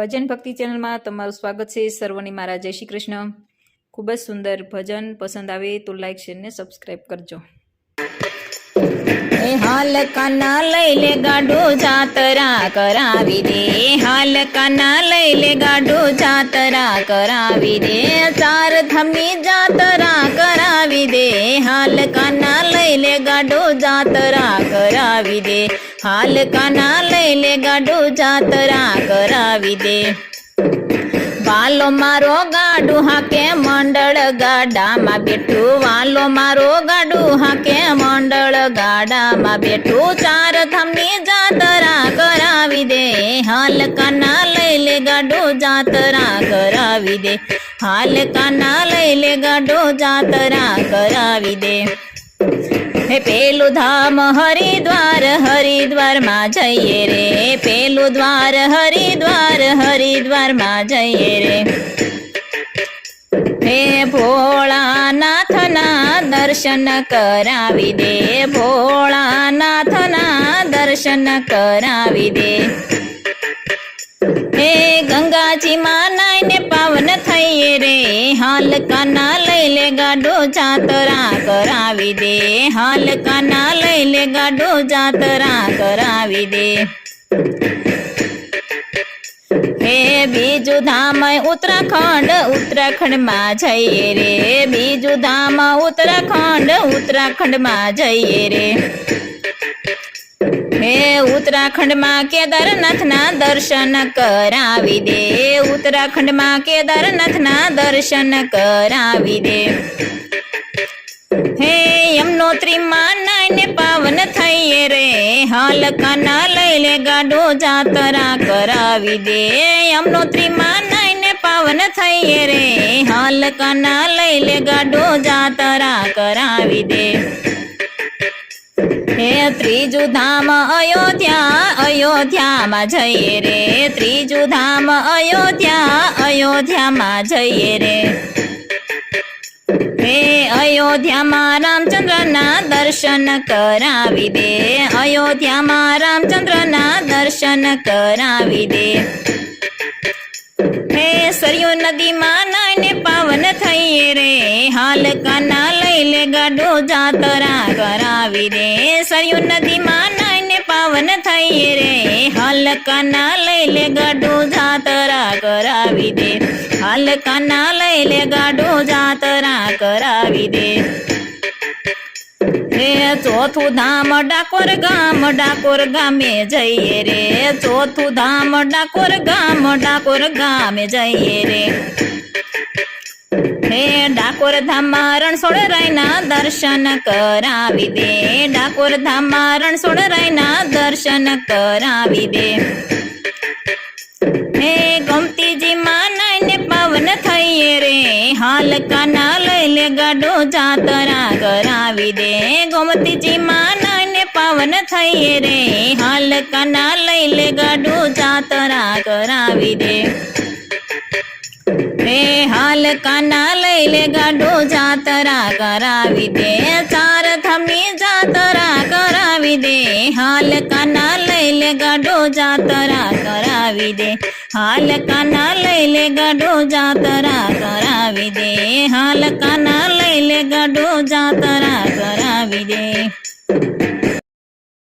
ભજન ભક્તિ ચેનલમાં તમારું સ્વાગત છે। સર્વને મારા જય શ્રી કૃષ્ણ। ખૂબ જ સુંદર ભજન પસંદ આવે તો લાઈક શેર ને સબસ્ક્રાઇબ કરજો। હાલ કાના લઈ લે ગાડો જાતરા કરાવી દે, હાલ કાના લઈ લે ગાડો જાતરા કરાવી દે, ચાર ધામની જાતરા કરાવી દે, હાલ કાના લઈ લે ગાડો જાતરા કરાવી દે, હાલ કાના લઈ લે ગાડો જાતરા કરાવી દે। વાલો મારો ગાડું હાકે મંડળ ગાડામાં બેઠું, વાલો મારો ગાડું હાકે મંડળ ગાડામાં બેઠું, ચાર ધામની જાતરા કરાવી દે, હાલ કાના લઈ લે ગાડો જાતરા કરાવી દે, હાલ કાના લઈ લે ગાડો જાતરા કરાવી દે। હે પેલું ધામ હરિદ્વાર, હરિદ્વાર માં જઈએ રે, પેલું દ્વાર હરિદ્વાર, હરિદ્વાર માં જઈએ રે। હે ભોળાનાથના દર્શન કરાવી દે, ભોળાનાથના દર્શન કરાવી દે। હે ગંગાજી માં નાઈને પાવન થઈએ રે, હાલ કાના લઈ લે ગાડો જાતરા કરાવી દે, હાલ કાના લઈ લે ગાડો જાતરા કરાવી દે। હે બીજું ધામ ઉત્તરાખંડ, ઉત્તરાખંડ માં જઈએ રે, બીજું ધામ ઉત્તરાખંડ, ઉત્તરાખંડ માં જઈએ રે। હે ઉત્તરાખંડ માં કેદારનાથના દર્શન કરાવી દે, ઉત્તરાખંડ માં કેદારનાથના દર્શન કરાવી દે। હે યમનોત્રી માં નાઈને પાવન થઈએ રે, હાલ કાના લઈ લે ગાડો જાતરા કરાવી દે, યમનોત્રી માં નાઈને પાવન થઈએ રે, હાલ કાના લઈ લે ગાડો જાતરા કરાવી દે। હે ત્રીજું ધામ અયોધ્યા, અયોધ્યામાં જઈએ રે, ત્રીજું ધામ અયોધ્યા, અયોધ્યામાં જઈએ રે। હે અયોધ્યામાં રામચંદ્રના દર્શન કરાવી દે, અયોધ્યામાં રામચંદ્રના દર્શન કરાવી દે। હે સરયુ નદીમાં નાઈને પાવન થઈએ રે, હાલ કાના લઈ લે ગાડો જાતરા કરાવી દે, સરયુ નદીમાં નાઈને પાવન થઈએ રે, હાલ કાના લઈ લે ગાડો જાતરા કરાવી દે, હાલ કાના લઈ લે ગાડો જાતરા કરાવી દે। હે ચોથું ધામ ડાકોર ગામ, ડાકોર ગામે જઈએ રે, ચોથું ધામ ડાકોર ગામ, ડાકોર ગામે જઈએ રે। હે ડાકોર ધામમાં રણછોડ રાયના દર્શન કરાવી દે, ડાકોર ધામમાં રણછોડ રાયના દર્શન કરાવી દે। હે ગમતીજી માં નાઈને પાવન થઈએ રે, હાલ કાના લઈ લે ગાડો જાતરા કરાવી દે, ગમતીજી માં નાઈને પાવન થઈએ રે, હાલ કાના લઈ લે ગાડો જાતરા કરાવી દે। હે હાલ કાના લઈ લે ગાડો જાતરા કરાવી દે, ચાર ધામની જાતરા કરાવી દે, હાલ કાના લઈ લે ગાડો જાતરા કરાવી દે, હાલ કાના લઈ લે ગાડો જાતરા કરાવી દે, હાલ કાના લઈ લે ગાડો જાતરા કરાવી દે।